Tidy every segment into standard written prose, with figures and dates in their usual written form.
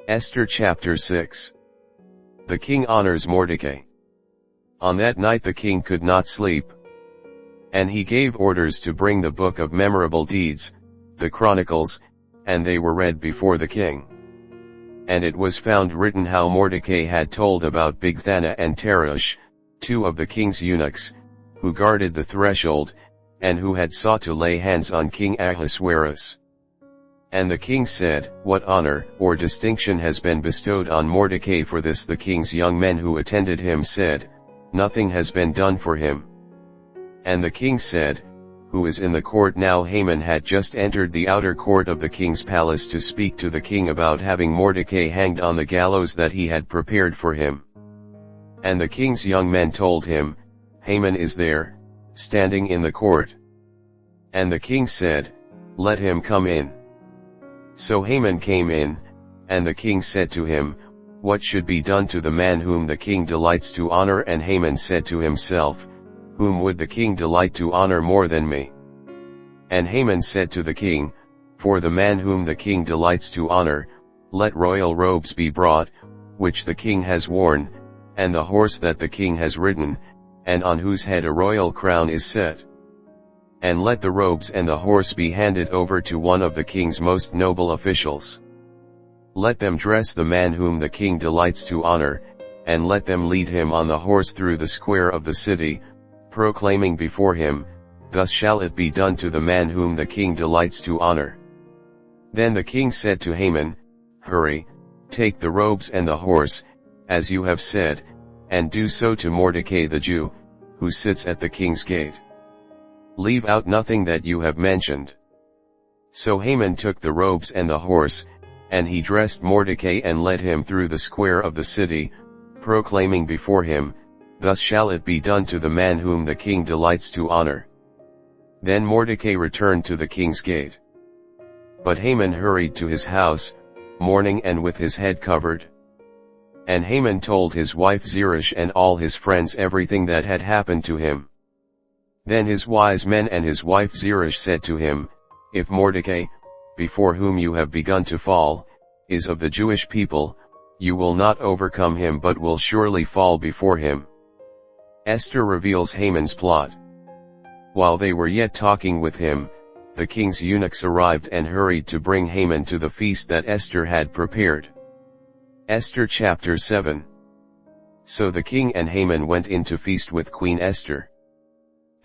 Esther chapter 6. The king honors Mordecai. On that night the king could not sleep. And he gave orders to bring the book of memorable deeds, the Chronicles, and they were read before the king. And it was found written how Mordecai had told about Bigthana and Teresh, two of the king's eunuchs, who guarded the threshold, and who had sought to lay hands on King Ahasuerus. And the king said, "What honor or distinction has been bestowed on Mordecai for this?" The king's young men who attended him said, "Nothing has been done for him." And the king said, "Who is in the court now?" Haman had just entered the outer court of the king's palace to speak to the king about having Mordecai hanged on the gallows that he had prepared for him. And the king's young men told him, "Haman is there, standing in the court." And the king said, "Let him come in." So Haman came in, and the king said to him, "What should be done to the man whom the king delights to honor?" And Haman said to himself, "Whom would the king delight to honor more than me?" And Haman said to the king, "For the man whom the king delights to honor, let royal robes be brought, which the king has worn, and the horse that the king has ridden, and on whose head a royal crown is set. And let the robes and the horse be handed over to one of the king's most noble officials. Let them dress the man whom the king delights to honor, and let them lead him on the horse through the square of the city, proclaiming before him, 'Thus shall it be done to the man whom the king delights to honor.'" Then the king said to Haman, "Hurry, take the robes and the horse, as you have said, and do so to Mordecai the Jew, who sits at the king's gate. Leave out nothing that you have mentioned." So Haman took the robes and the horse, and he dressed Mordecai and led him through the square of the city, proclaiming before him, "Thus shall it be done to the man whom the king delights to honor." Then Mordecai returned to the king's gate. But Haman hurried to his house, mourning and with his head covered. And Haman told his wife Zeresh and all his friends everything that had happened to him. Then his wise men and his wife Zeresh said to him, "If Mordecai, before whom you have begun to fall, is of the Jewish people, you will not overcome him but will surely fall before him." Esther reveals Haman's plot. While they were yet talking with him, the king's eunuchs arrived and hurried to bring Haman to the feast that Esther had prepared. Esther chapter 7. So the king and Haman went in to feast with Queen Esther.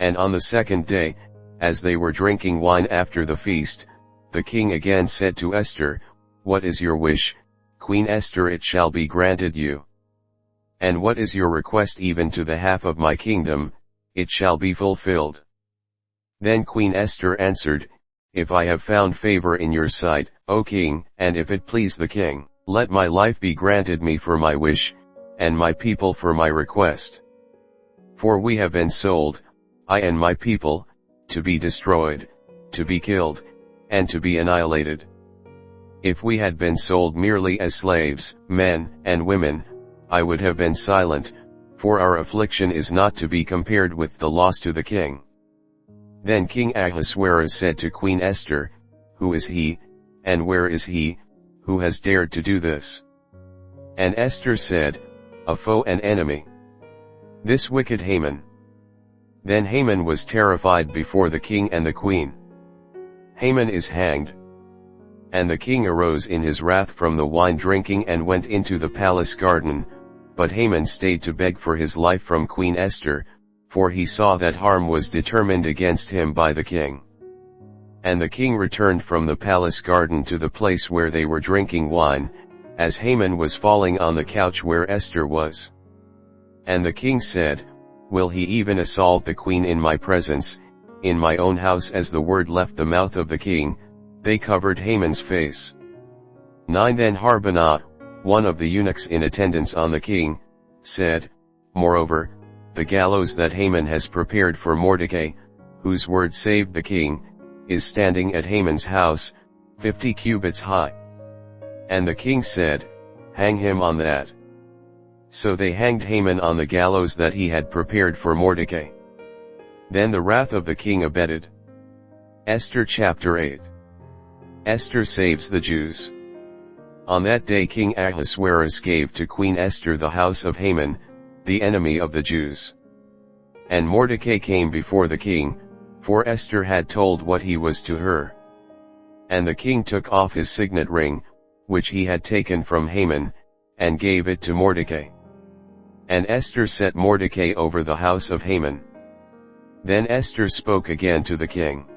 And on the second day, as they were drinking wine after the feast, the king again said to Esther, "What is your wish, Queen Esther? It shall be granted you. And what is your request even to the half of my kingdom, it shall be fulfilled." Then Queen Esther answered, "If I have found favor in your sight, O king, and if it please the king, let my life be granted me for my wish, and my people for my request. For we have been sold, I and my people, to be destroyed, to be killed, and to be annihilated. If we had been sold merely as slaves, men and women, I would have been silent, for our affliction is not to be compared with the loss to the king." Then King Ahasuerus said to Queen Esther, "Who is he, and where is he, who has dared to do this?" And Esther said, "A foe and enemy. This wicked Haman." Then Haman was terrified before the king and the queen. "Haman is hanged." And the king arose in his wrath from the wine drinking and went into the palace garden, but Haman stayed to beg for his life from Queen Esther, for he saw that harm was determined against him by the king. And the king returned from the palace garden to the place where they were drinking wine, as Haman was falling on the couch where Esther was. And the king said, "Will he even assault the queen in my presence, in my own house?" As the word left the mouth of the king, they covered Haman's face. 9 Then Harbonah, one of the eunuchs in attendance on the king, said, "Moreover, the gallows that Haman has prepared for Mordecai, whose word saved the king, is standing at Haman's house, 50 cubits high." And the king said, "Hang him on that." So they hanged Haman on the gallows that he had prepared for Mordecai. Then the wrath of the king abated. Esther chapter 8. Esther saves the Jews. On that day King Ahasuerus gave to Queen Esther the house of Haman, the enemy of the Jews. And Mordecai came before the king, for Esther had told what he was to her. And the king took off his signet ring, which he had taken from Haman, and gave it to Mordecai. And Esther set Mordecai over the house of Haman. Then Esther spoke again to the king.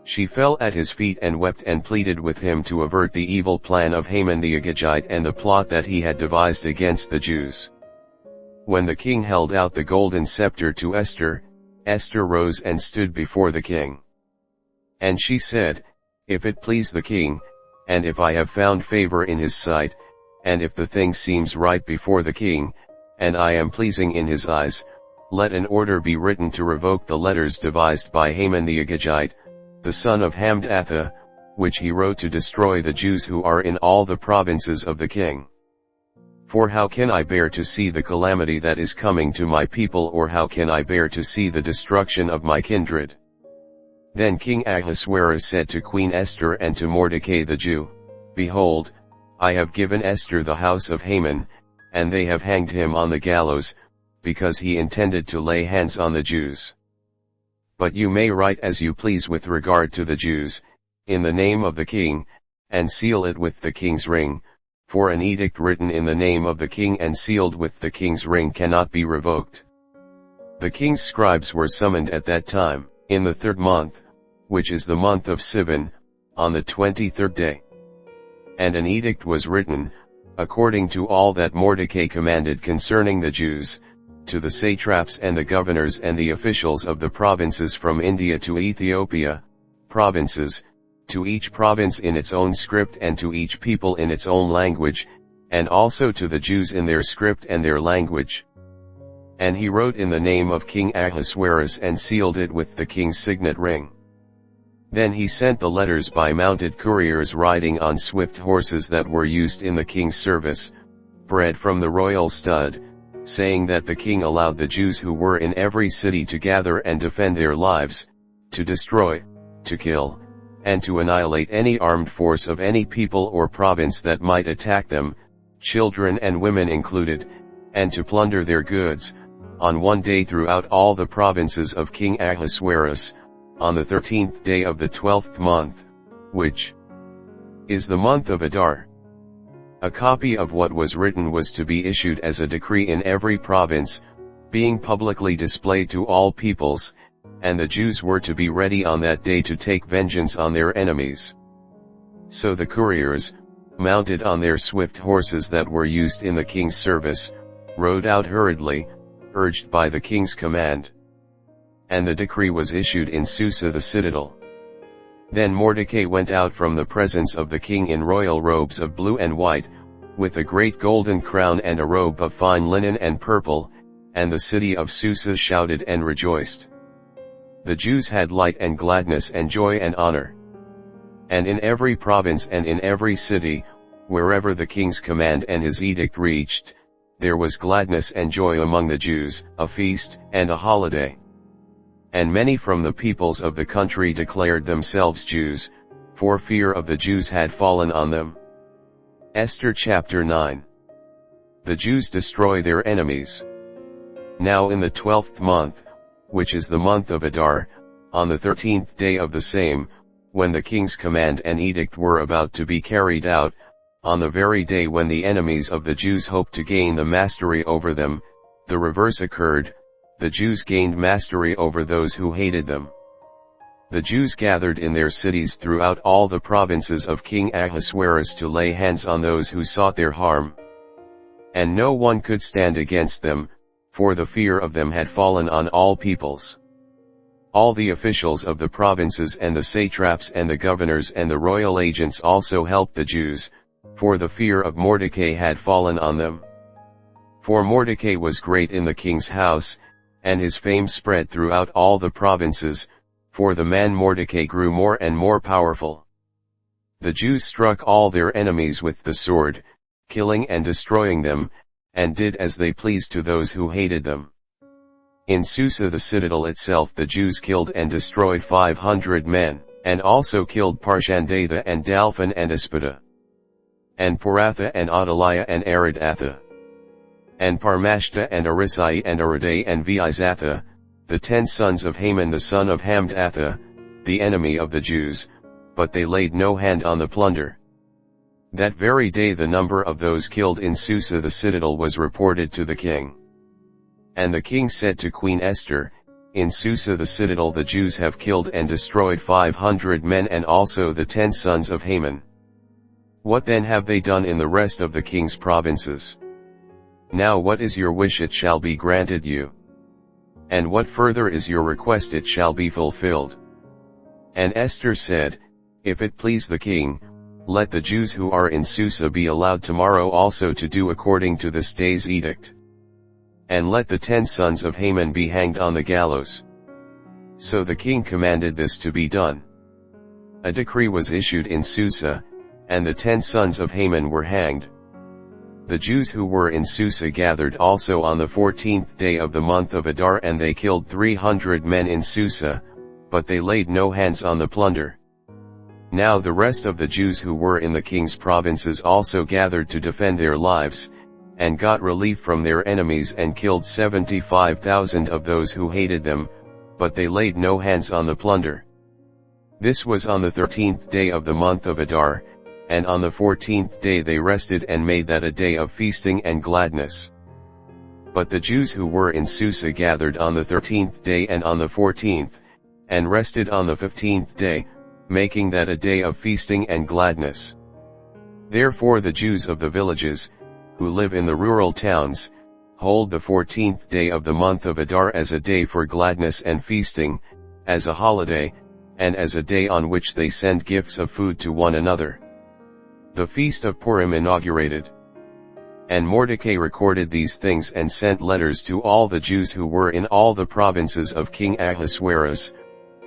She fell at his feet and wept and pleaded with him to avert the evil plan of Haman the Agagite and the plot that he had devised against the Jews. When the king held out the golden scepter to Esther, Esther rose and stood before the king. And she said, "If it please the king, and if I have found favor in his sight, and if the thing seems right before the king, and I am pleasing in his eyes, let an order be written to revoke the letters devised by Haman the Agagite, the son of Hammedatha, which he wrote to destroy the Jews who are in all the provinces of the king. For how can I bear to see the calamity that is coming to my people, or how can I bear to see the destruction of my kindred?" Then King Ahasuerus said to Queen Esther and to Mordecai the Jew, "Behold, I have given Esther the house of Haman, and they have hanged him on the gallows, because he intended to lay hands on the Jews. But you may write as you please with regard to the Jews, in the name of the king, and seal it with the king's ring, for an edict written in the name of the king and sealed with the king's ring cannot be revoked." The king's scribes were summoned at that time, in the 3rd month, which is the month of Sivan, on the 23rd day. And an edict was written, according to all that Mordecai commanded concerning the Jews, to the satraps and the governors and the officials of the provinces from India to Ethiopia, provinces, to each province in its own script and to each people in its own language, and also to the Jews in their script and their language. And he wrote in the name of King Ahasuerus and sealed it with the king's signet ring. Then he sent the letters by mounted couriers riding on swift horses that were used in the king's service, bred from the royal stud, saying that the king allowed the Jews who were in every city to gather and defend their lives, to destroy, to kill, and to annihilate any armed force of any people or province that might attack them, children and women included, and to plunder their goods, on one day throughout all the provinces of King Ahasuerus, on the 13th day of the 12th month, which is the month of Adar. A copy of what was written was to be issued as a decree in every province, being publicly displayed to all peoples, and the Jews were to be ready on that day to take vengeance on their enemies. So the couriers, mounted on their swift horses that were used in the king's service, rode out hurriedly, urged by the king's command. And the decree was issued in Susa the citadel. Then Mordecai went out from the presence of the king in royal robes of blue and white, with a great golden crown and a robe of fine linen and purple, and the city of Susa shouted and rejoiced. The Jews had light and gladness and joy and honor. And in every province and in every city, wherever the king's command and his edict reached, there was gladness and joy among the Jews, a feast and a holiday. And many from the peoples of the country declared themselves Jews, for fear of the Jews had fallen on them. Esther chapter 9. The Jews destroy their enemies. Now in the 12th month, which is the month of Adar, on the 13th day of the same, when the king's command and edict were about to be carried out, on the very day when the enemies of the Jews hoped to gain the mastery over them, the reverse occurred. The Jews gained mastery over those who hated them. The Jews gathered in their cities throughout all the provinces of King Ahasuerus to lay hands on those who sought their harm. And no one could stand against them, for the fear of them had fallen on all peoples. All the officials of the provinces and the satraps and the governors and the royal agents also helped the Jews, for the fear of Mordecai had fallen on them. For Mordecai was great in the king's house, and his fame spread throughout all the provinces, for the man Mordecai grew more and more powerful. The Jews struck all their enemies with the sword, killing and destroying them, and did as they pleased to those who hated them. In Susa the citadel itself the Jews killed and destroyed 500 men, and also killed Parshandatha and Dalphon and Aspada. and Poratha and Adaliah and Aridatha, and Parmashta and Arisai and Aridai and Veizatha, the 10 sons of Haman the son of Hamdatha, the enemy of the Jews, but they laid no hand on the plunder. That very day the number of those killed in Susa the citadel was reported to the king. And the king said to Queen Esther, in Susa the citadel the Jews have killed and destroyed 500 men and also the 10 sons of Haman. What then have they done in the rest of the king's provinces? Now what is your wish, it shall be granted you. And what further is your request, it shall be fulfilled. And Esther said, if it please the king, let the Jews who are in Susa be allowed tomorrow also to do according to this day's edict. And let the 10 sons of Haman be hanged on the gallows. So the king commanded this to be done. A decree was issued in Susa, and the 10 sons of Haman were hanged. The Jews who were in Susa gathered also on the 14th day of the month of Adar, and they killed 300 men in Susa, but they laid no hands on the plunder. Now the rest of the Jews who were in the king's provinces also gathered to defend their lives, and got relief from their enemies and killed 75,000 of those who hated them, but they laid no hands on the plunder. This was on the 13th day of the month of Adar, and on the 14th day they rested and made that a day of feasting and gladness. But the Jews who were in Susa gathered on the 13th day and on the 14th, and rested on the 15th day, making that a day of feasting and gladness. Therefore the Jews of the villages, who live in the rural towns, hold the 14th day of the month of Adar as a day for gladness and feasting, as a holiday, and as a day on which they send gifts of food to one another. The feast of Purim inaugurated. And Mordecai recorded these things and sent letters to all the Jews who were in all the provinces of King Ahasuerus,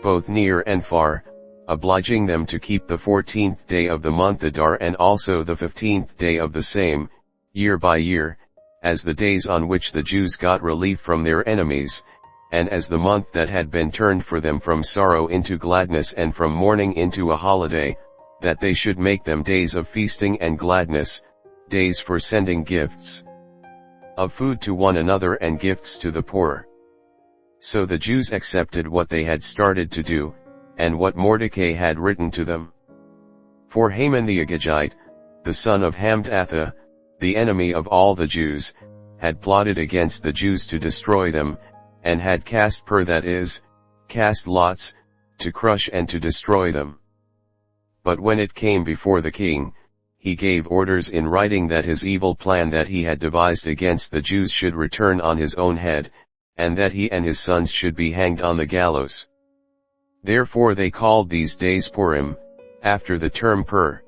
both near and far, obliging them to keep the 14th day of the month Adar and also the 15th day of the same, year by year, as the days on which the Jews got relief from their enemies, and as the month that had been turned for them from sorrow into gladness and from mourning into a holiday, that they should make them days of feasting and gladness, days for sending gifts of food to one another and gifts to the poor. So the Jews accepted what they had started to do, and what Mordecai had written to them. For Haman the Agagite, the son of Hamdatha, the enemy of all the Jews, had plotted against the Jews to destroy them, and had cast that is, cast lots, to crush and to destroy them. But when it came before the king, he gave orders in writing that his evil plan that he had devised against the Jews should return on his own head, and that he and his sons should be hanged on the gallows. Therefore they called these days Purim, after the term Pur.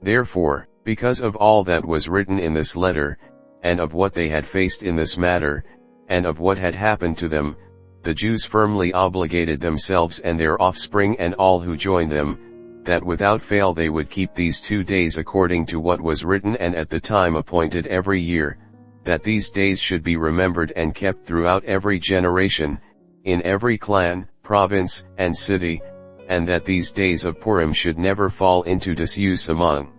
Therefore, because of all that was written in this letter, and of what they had faced in this matter, and of what had happened to them, the Jews firmly obligated themselves and their offspring and all who joined them, that without fail they would keep these 2 days according to what was written and at the time appointed every year, that these days should be remembered and kept throughout every generation, in every clan, province, and city, and that these days of Purim should never fall into disuse among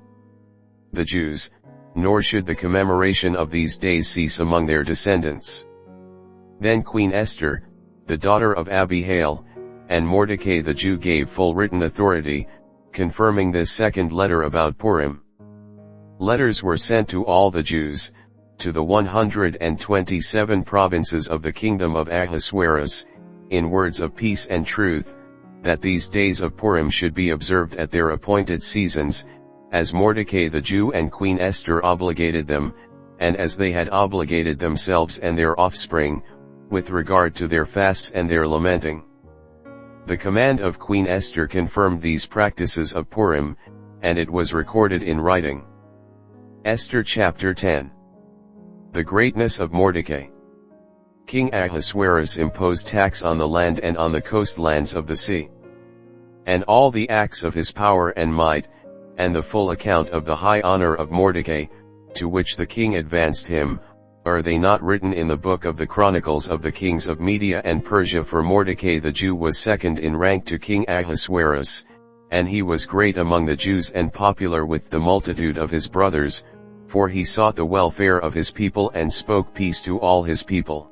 the Jews, nor should the commemoration of these days cease among their descendants. Then Queen Esther, the daughter of Abihail, and Mordecai the Jew gave full written authority, confirming this second letter about Purim. Letters were sent to all the Jews, to the 127 provinces of the kingdom of Ahasuerus, in words of peace and truth, that these days of Purim should be observed at their appointed seasons, as Mordecai the Jew and Queen Esther obligated them, and as they had obligated themselves and their offspring, with regard to their fasts and their lamenting. The command of Queen Esther confirmed these practices of Purim, and it was recorded in writing. Esther chapter 10. The greatness of Mordecai. King Ahasuerus imposed tax on the land and on the coastlands of the sea. And all the acts of his power and might, and the full account of the high honor of Mordecai, to which the king advanced him, are they not written in the book of the Chronicles of the kings of Media and Persia? For Mordecai the Jew was second in rank to King Ahasuerus, and he was great among the Jews and popular with the multitude of his brothers, for he sought the welfare of his people and spoke peace to all his people.